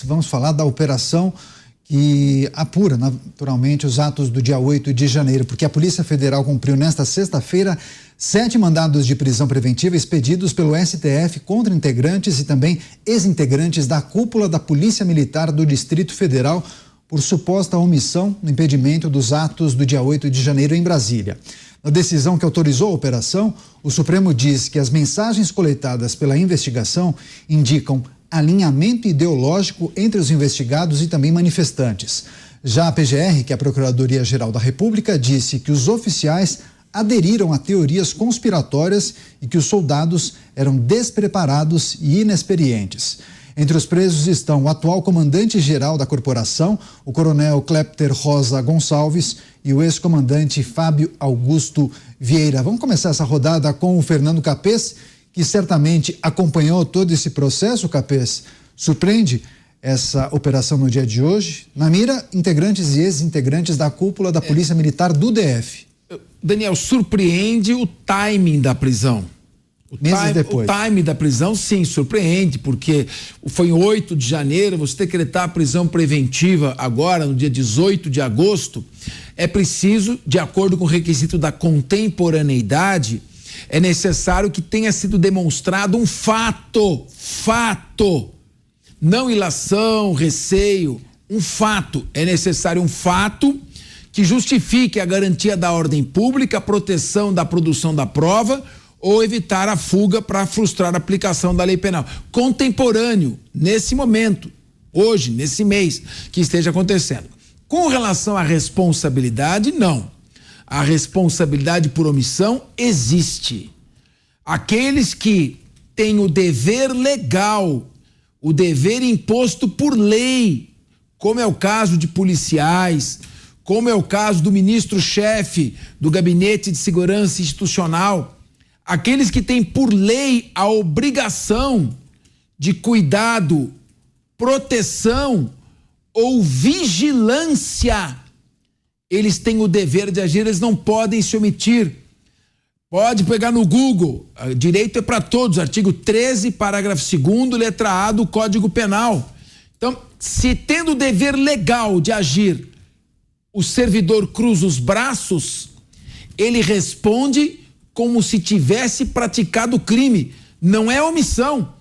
Vamos falar da operação que apura naturalmente os atos do dia 8 de janeiro, porque a Polícia Federal cumpriu nesta sexta-feira 7 mandados de prisão preventiva expedidos pelo STF contra integrantes e também ex-integrantes da cúpula da Polícia Militar do Distrito Federal por suposta omissão no impedimento dos atos do dia 8 de janeiro em Brasília. Na decisão que autorizou a operação, o Supremo diz que as mensagens coletadas pela investigação indicam alinhamento ideológico entre os investigados e também manifestantes. Já a PGR, que é a Procuradoria-Geral da República, disse que os oficiais aderiram a teorias conspiratórias e que os soldados eram despreparados e inexperientes. Entre os presos estão o atual comandante-geral da corporação, o coronel Clepter Rosa Gonçalves, e o ex-comandante Fábio Augusto Vieira. Vamos começar essa rodada com o Fernando Capês, que certamente acompanhou todo esse processo. Capês, surpreende essa operação no dia de hoje? Na mira, integrantes e ex-integrantes da cúpula da Polícia Militar do DF. Daniel, surpreende o timing da prisão. Meses depois. O timing da prisão, sim, surpreende, porque foi em 8 de janeiro, você decretar a prisão preventiva agora, no dia 18 de agosto, é preciso, de acordo com o requisito da contemporaneidade, é necessário que tenha sido demonstrado um fato, não ilação, receio, um fato. É necessário um fato que justifique a garantia da ordem pública, a proteção da produção da prova ou evitar a fuga para frustrar a aplicação da lei penal. Contemporâneo, nesse momento, hoje, nesse mês que esteja acontecendo. Com relação à responsabilidade, não. A responsabilidade por omissão existe. Aqueles que têm o dever legal, o dever imposto por lei, como é o caso de policiais, como é o caso do ministro-chefe do Gabinete de Segurança Institucional, aqueles que têm por lei a obrigação de cuidado, proteção ou vigilância, eles têm o dever de agir, eles não podem se omitir. Pode pegar no Google, direito é para todos, artigo 13, parágrafo 2º, letra A do Código Penal. Então, se tendo o dever legal de agir, o servidor cruza os braços, ele responde como se tivesse praticado o crime. Não é omissão,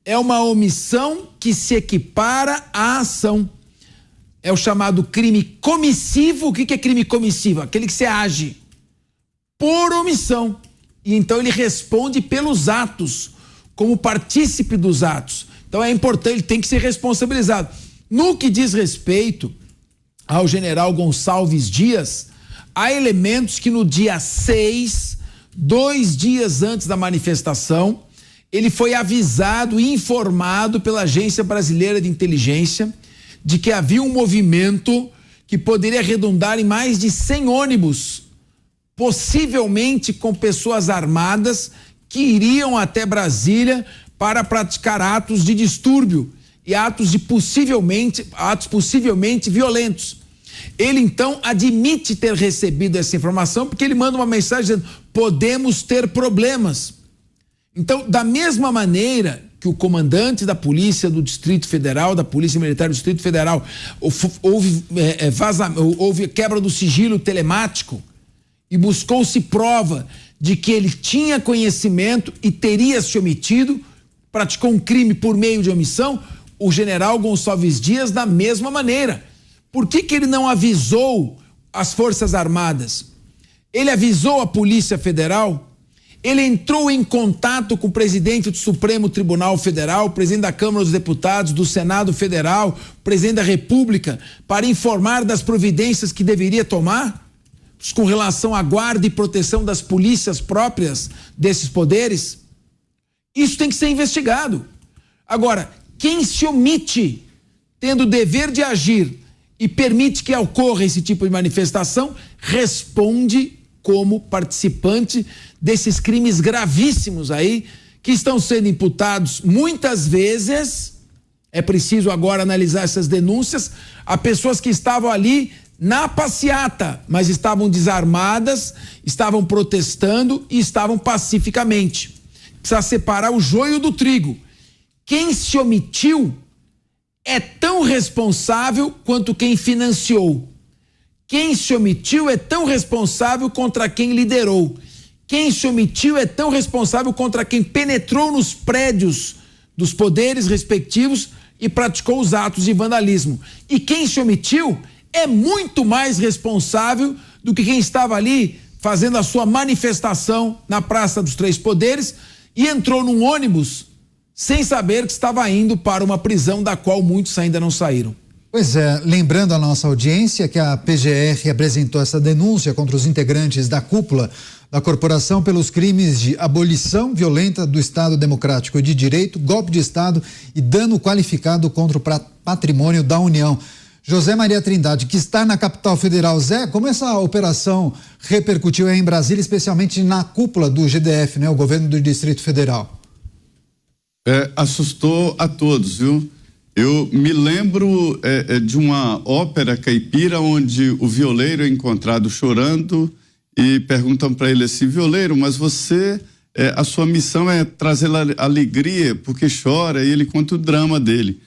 é uma omissão que se equipara à ação. É o chamado crime comissivo. O que é crime comissivo? Aquele que você age por omissão. E então ele responde pelos atos, como partícipe dos atos. Então é importante, ele tem que ser responsabilizado. No que diz respeito ao general Gonçalves Dias, há elementos que no dia 6, 2 dias antes da manifestação, ele foi avisado e informado pela Agência Brasileira de Inteligência de que havia um movimento que poderia redundar em mais de 100 ônibus, possivelmente com pessoas armadas que iriam até Brasília para praticar atos de distúrbio e atos possivelmente violentos. Ele então admite ter recebido essa informação porque ele manda uma mensagem dizendo: podemos ter problemas. Então, da mesma maneira que o comandante da Polícia do Distrito Federal, da Polícia Militar do Distrito Federal, houve quebra do sigilo telemático e buscou-se prova de que ele tinha conhecimento e teria se omitido, praticou um crime por meio de omissão, o general Gonçalves Dias da mesma maneira. Por que ele não avisou as Forças Armadas? Ele avisou a Polícia Federal? Ele entrou em contato com o presidente do Supremo Tribunal Federal, o presidente da Câmara dos Deputados, do Senado Federal, o presidente da República, para informar das providências que deveria tomar com relação à guarda e proteção das polícias próprias desses poderes? Isso tem que ser investigado. Agora, quem se omite, tendo o dever de agir, e permite que ocorra esse tipo de manifestação, responde como participante desses crimes gravíssimos aí, que estão sendo imputados muitas vezes, é preciso agora analisar essas denúncias, a pessoas que estavam ali na passeata, mas estavam desarmadas, estavam protestando e estavam pacificamente. Precisa separar o joio do trigo. Quem se omitiu é tão responsável quanto quem financiou. Quem se omitiu é tão responsável contra quem liderou. Quem se omitiu é tão responsável contra quem penetrou nos prédios dos poderes respectivos e praticou os atos de vandalismo. E quem se omitiu é muito mais responsável do que quem estava ali fazendo a sua manifestação na Praça dos Três Poderes e entrou num ônibus sem saber que estava indo para uma prisão da qual muitos ainda não saíram. Pois é, lembrando a nossa audiência que a PGR apresentou essa denúncia contra os integrantes da cúpula da corporação pelos crimes de abolição violenta do Estado Democrático de Direito, golpe de Estado e dano qualificado contra o patrimônio da União. José Maria Trindade, que está na capital federal. Zé, como essa operação repercutiu aí em Brasília, especialmente na cúpula do GDF, né, o governo do Distrito Federal? Assustou a todos, viu? Eu me lembro de uma ópera caipira onde o violeiro é encontrado chorando e perguntam para ele assim: violeiro, mas você, a sua missão é trazer alegria porque chora, e ele conta o drama dele.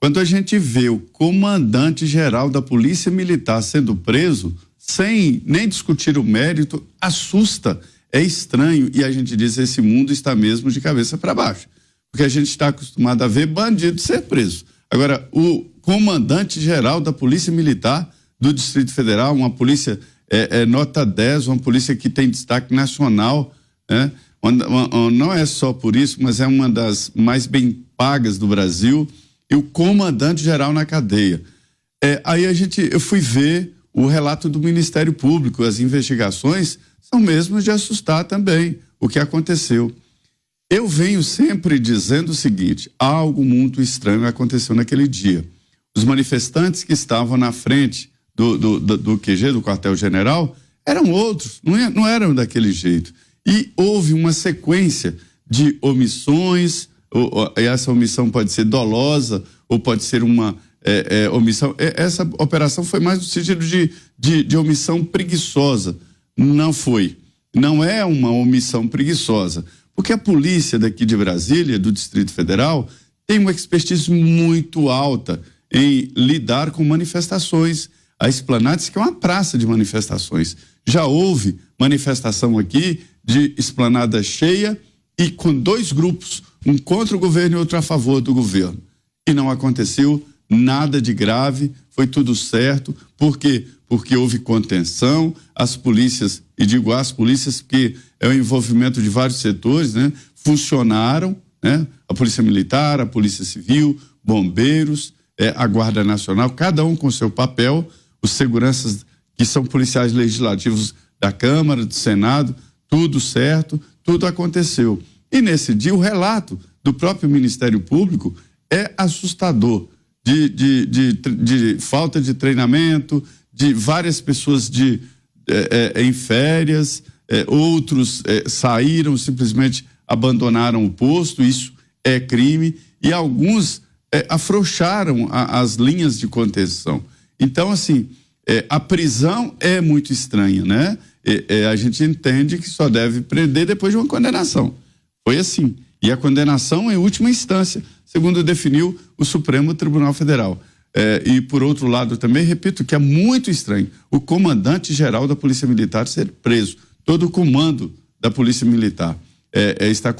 Quando a gente vê o comandante-geral da Polícia Militar sendo preso, sem nem discutir o mérito, assusta, é estranho, e a gente diz: esse mundo está mesmo de cabeça para baixo, porque a gente está acostumado a ver bandido ser preso. Agora, o comandante-geral da Polícia Militar do Distrito Federal, uma polícia nota 10, uma polícia que tem destaque nacional, né? Não é só por isso, mas é uma das mais bem pagas do Brasil, e o comandante-geral na cadeia. Aí eu fui ver o relato do Ministério Público, as investigações são mesmo de assustar também o que aconteceu. Eu venho sempre dizendo o seguinte: algo muito estranho aconteceu naquele dia. Os manifestantes que estavam na frente do QG, do quartel-general, eram outros, não eram daquele jeito. E houve uma sequência de omissões, essa omissão pode ser dolosa, ou pode ser uma omissão. Essa operação foi mais no sentido de omissão preguiçosa. Não foi. Não é uma omissão preguiçosa. Porque a polícia daqui de Brasília, do Distrito Federal, tem uma expertise muito alta em lidar com manifestações. A Esplanades, que é uma praça de manifestações. Já houve manifestação aqui de esplanada cheia e com dois grupos, um contra o governo e outro a favor do governo. E não aconteceu nada de grave, foi tudo certo. Por quê? Porque houve contenção, as polícias, e digo as polícias porque é o envolvimento de vários setores, né? Funcionaram, né? A Polícia Militar, a Polícia Civil, bombeiros, a Guarda Nacional, cada um com seu papel, os seguranças que são policiais legislativos da Câmara, do Senado, tudo certo, tudo aconteceu. E nesse dia o relato do próprio Ministério Público é assustador, de falta de treinamento, de várias pessoas em férias, outros saíram, simplesmente abandonaram o posto, isso é crime, e alguns afrouxaram as linhas de contenção. Então, assim, a prisão é muito estranha, né? A gente entende que só deve prender depois de uma condenação. Foi assim. E a condenação em última instância, segundo definiu o Supremo Tribunal Federal. E por outro lado também, repito, que é muito estranho o comandante-geral da Polícia Militar ser preso. Todo o comando da Polícia Militar está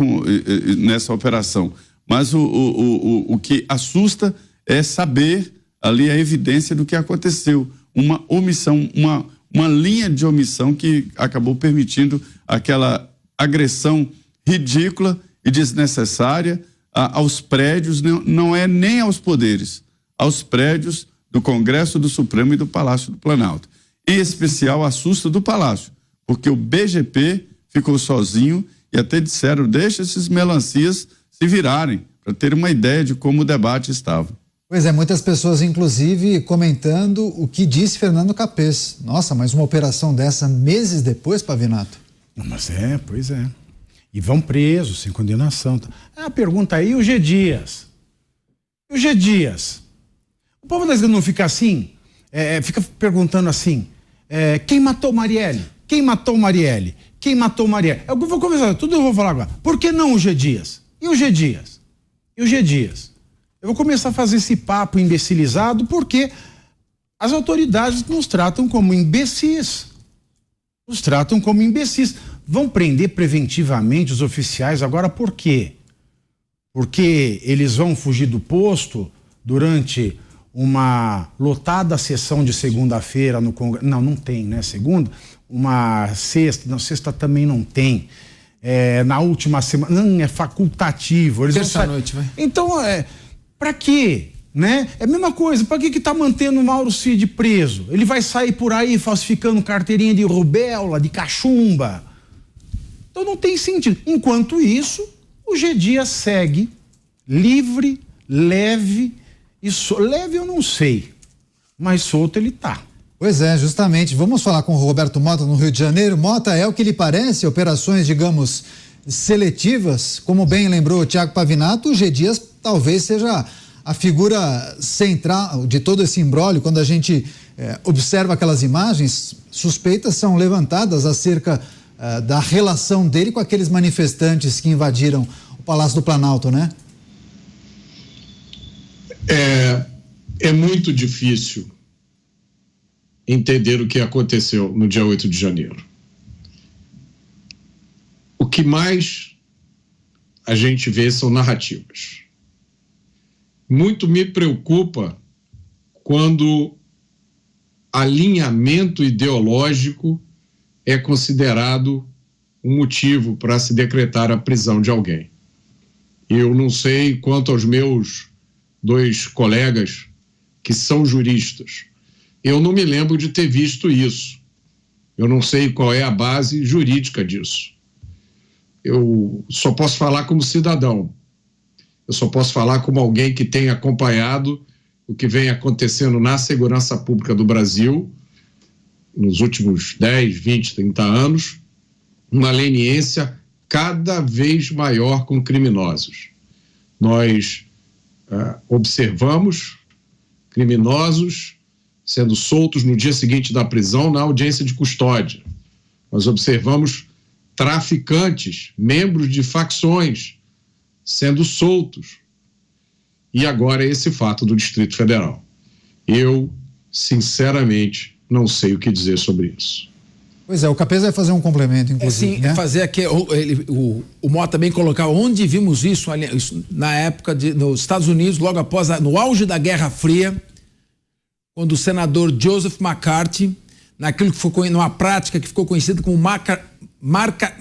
nessa operação. Mas o que assusta é saber ali a evidência do que aconteceu. Uma omissão, uma linha de omissão que acabou permitindo aquela agressão ridícula e desnecessária aos prédios, não é nem aos poderes, aos prédios do Congresso, do Supremo e do Palácio do Planalto. Em especial, assusta do Palácio, porque o BGP ficou sozinho e até disseram: deixa esses melancias se virarem, para ter uma ideia de como o debate estava. Pois é, muitas pessoas, inclusive, comentando o que disse Fernando Capês. Nossa, mas uma operação dessa meses depois, Pavinato? Mas pois é. E vão presos, sem condenação. A pergunta aí, o G. Dias. O G. Dias. O povo às vezes não fica assim, fica perguntando assim, quem matou Marielle? Quem matou Marielle? Quem matou Marielle? Eu vou conversar, tudo eu vou falar agora. Por que não o G. Dias? E o G. Dias? E o G. Dias? Eu vou começar a fazer esse papo imbecilizado porque as autoridades nos tratam como imbecis. Nos tratam como imbecis. Vão prender preventivamente os oficiais agora por quê? Porque eles vão fugir do posto durante uma lotada sessão de segunda-feira no Congresso. Não tem, né? Segunda. Uma sexta. Não, sexta também não tem. Na última semana. Não, é facultativo. Eles Terça-noite, vai. Então, pra quê? Né? É a mesma coisa. Pra que tá mantendo o Mauro Cid preso? Ele vai sair por aí falsificando carteirinha de rubéola, de cachumba. Então não tem sentido. Enquanto isso, o G Dias segue livre, leve e leve eu não sei, mas solto ele tá. Pois é, justamente. Vamos falar com o Roberto Mota no Rio de Janeiro. Mota, é o que lhe parece? Operações, digamos, seletivas? Como bem lembrou o Thiago Pavinato, o G Dias talvez seja a figura central de todo esse imbróglio. Quando a gente observa aquelas imagens, suspeitas são levantadas acerca da relação dele com aqueles manifestantes que invadiram o Palácio do Planalto, né? É muito difícil entender o que aconteceu no dia 8 de janeiro. O que mais a gente vê são narrativas. Muito me preocupa quando alinhamento ideológico é considerado um motivo para se decretar a prisão de alguém. Eu não sei quanto aos meus 2 colegas que são juristas. Eu não me lembro de ter visto isso. Eu não sei qual é a base jurídica disso. Eu só posso falar como cidadão. Eu só posso falar como alguém que tem acompanhado o que vem acontecendo na segurança pública do Brasil nos últimos 10, 20, 30 anos, uma leniência cada vez maior com criminosos. Nós observamos criminosos sendo soltos no dia seguinte da prisão na audiência de custódia. Nós observamos traficantes, membros de facções, sendo soltos. E agora esse fato do Distrito Federal. Eu, sinceramente, não sei o que dizer sobre isso. Pois é, o Capês vai fazer um complemento, inclusive. Sim, né? fazer aqui, o Mota também colocar onde vimos isso na época nos Estados Unidos, logo após, no auge da Guerra Fria, quando o senador Joseph McCarthy, naquilo que foi numa prática que ficou conhecida como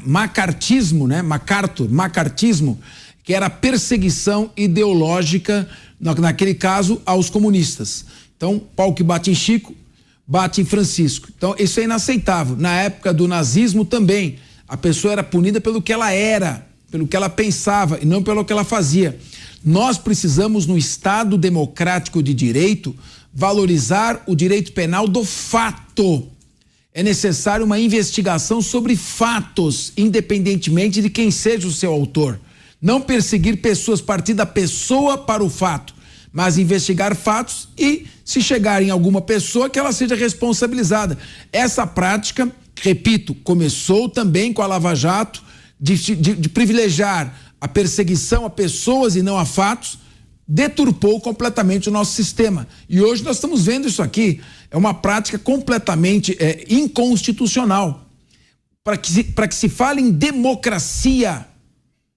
macartismo, né? Macartismo, que era a perseguição ideológica, naquele caso, aos comunistas. Então, pau que bate em Chico, bate em Francisco. Então, isso é inaceitável. Na época do nazismo também, a pessoa era punida pelo que ela era, pelo que ela pensava e não pelo que ela fazia. Nós precisamos, no Estado democrático de direito, valorizar o direito penal do fato. É necessário uma investigação sobre fatos, independentemente de quem seja o seu autor. Não perseguir pessoas, partir da pessoa para o fato, mas investigar fatos e, se chegar em alguma pessoa, que ela seja responsabilizada. Essa prática, repito, começou também com a Lava Jato, de privilegiar a perseguição a pessoas e não a fatos, deturpou completamente o nosso sistema. E hoje nós estamos vendo isso aqui. É uma prática completamente inconstitucional. Para que se fale em democracia,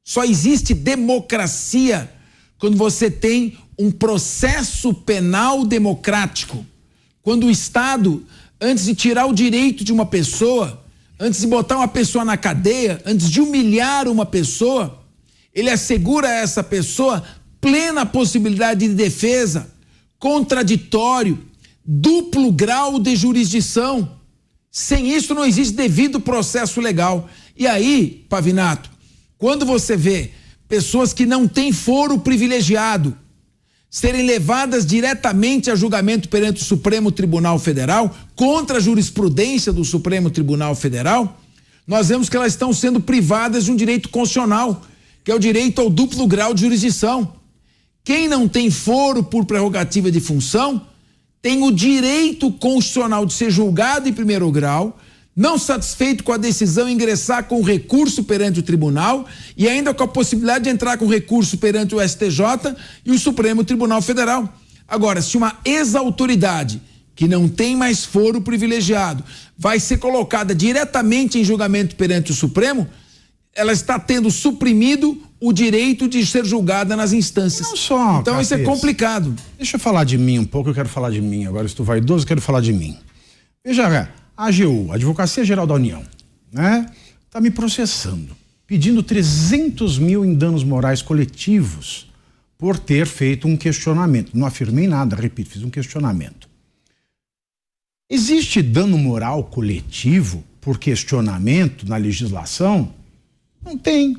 só existe democracia quando você tem um processo penal democrático. Quando o Estado, antes de tirar o direito de uma pessoa, antes de botar uma pessoa na cadeia, antes de humilhar uma pessoa, ele assegura a essa pessoa plena possibilidade de defesa, contraditório, duplo grau de jurisdição. Sem isso não existe devido processo legal. E aí, Pavinato, quando você vê pessoas que não têm foro privilegiado serem levadas diretamente a julgamento perante o Supremo Tribunal Federal, contra a jurisprudência do Supremo Tribunal Federal, nós vemos que elas estão sendo privadas de um direito constitucional, que é o direito ao duplo grau de jurisdição. Quem não tem foro por prerrogativa de função tem o direito constitucional de ser julgado em primeiro grau, Não satisfeito com a decisão, ingressar com recurso perante o tribunal e ainda com a possibilidade de entrar com recurso perante o STJ e o Supremo Tribunal Federal. Agora, se uma ex-autoridade que não tem mais foro privilegiado vai ser colocada diretamente em julgamento perante o Supremo, ela está tendo suprimido o direito de ser julgada nas instâncias. Não só, então Capês, isso é complicado. Deixa eu falar de mim um pouco, eu quero falar de mim. Agora estou vaidoso, eu quero falar de mim. Veja, a AGU, Advocacia Geral da União, né, está me processando, pedindo 300 mil em danos morais coletivos por ter feito um questionamento. Não afirmei nada, repito, fiz um questionamento. Existe dano moral coletivo por questionamento na legislação? Não tem.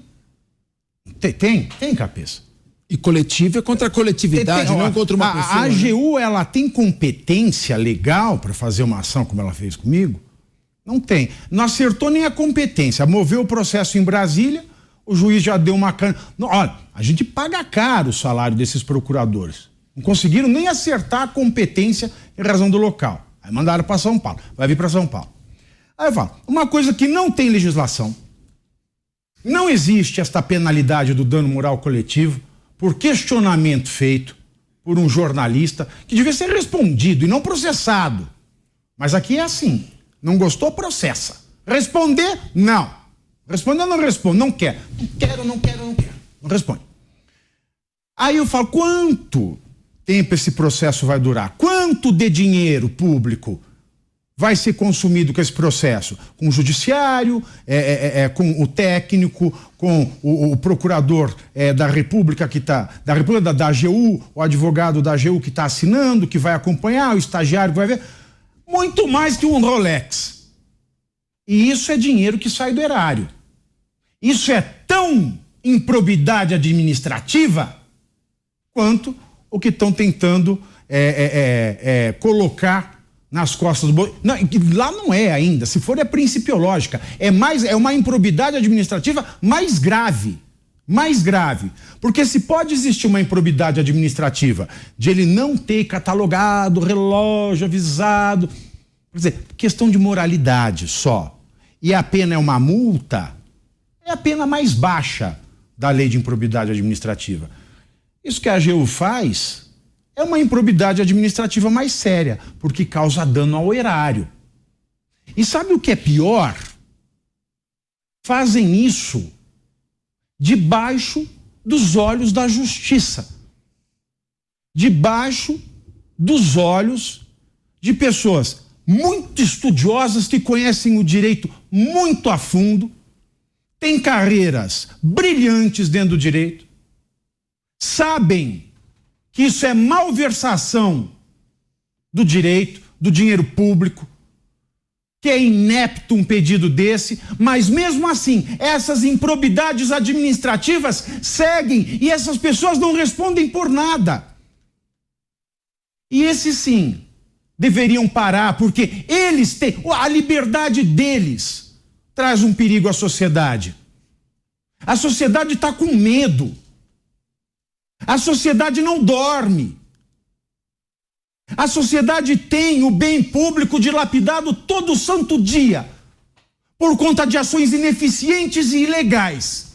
Tem, Cabeça. E coletivo é contra a coletividade, não contra uma pessoa. A AGU, né? Ela tem competência legal para fazer uma ação como ela fez comigo? Não tem. Não acertou nem a competência. Moveu o processo em Brasília, o juiz já deu uma cana. Olha, a gente paga caro o salário desses procuradores. Não conseguiram nem acertar a competência em razão do local. Aí mandaram para São Paulo. Vai vir para São Paulo. Aí eu falo, uma coisa que não tem legislação. Não existe esta penalidade do dano moral coletivo por questionamento feito por um jornalista que devia ser respondido e não processado. Mas aqui é assim. Não gostou, processa. Responder, não. Responder, não responde. Não quer. Não quero. Não responde. Aí eu falo, quanto tempo esse processo vai durar? Quanto de dinheiro público vai ser consumido com esse processo? Com o judiciário, com o técnico, com o procurador da República que está, da AGU, o advogado da AGU que está assinando, que vai acompanhar, o estagiário que vai ver. Muito mais que um Rolex. E isso é dinheiro que sai do erário. Isso é tão improbidade administrativa quanto o que estão tentando colocar nas costas do boi. Não, lá não é ainda. Se for, é principiológica. É uma improbidade administrativa mais grave. Mais grave. Porque se pode existir uma improbidade administrativa de ele não ter catalogado, relógio, avisado. Quer dizer, questão de moralidade só. E a pena é uma multa, é a pena mais baixa da lei de improbidade administrativa. Isso que a AGU faz é uma improbidade administrativa mais séria, porque causa dano ao erário. E sabe o que é pior? Fazem isso debaixo dos olhos da justiça. Debaixo dos olhos de pessoas muito estudiosas que conhecem o direito muito a fundo, têm carreiras brilhantes dentro do direito, sabem que isso é malversação do direito, do dinheiro público, que é inepto um pedido desse, mas mesmo assim, essas improbidades administrativas seguem e essas pessoas não respondem por nada. E esses sim deveriam parar, porque eles têm, a liberdade deles traz um perigo à sociedade. A sociedade está com medo. A sociedade não dorme. A sociedade tem o bem público dilapidado todo santo dia por conta de ações ineficientes e ilegais.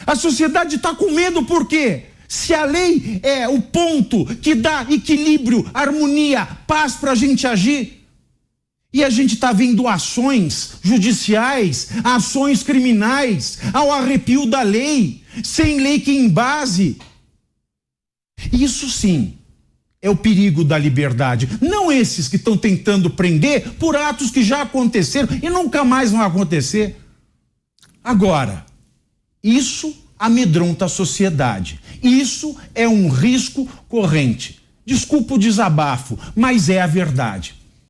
A sociedade está com medo porque se a lei é o ponto que dá equilíbrio, harmonia, paz para a gente agir, e a gente está vendo ações judiciais, ações criminais, ao arrepio da lei, sem lei que embase. Isso sim é o perigo da liberdade. Não esses que estão tentando prender por atos que já aconteceram e nunca mais vão acontecer. Agora, isso amedronta a sociedade. Isso é um risco corrente. Desculpa o desabafo, mas é a verdade.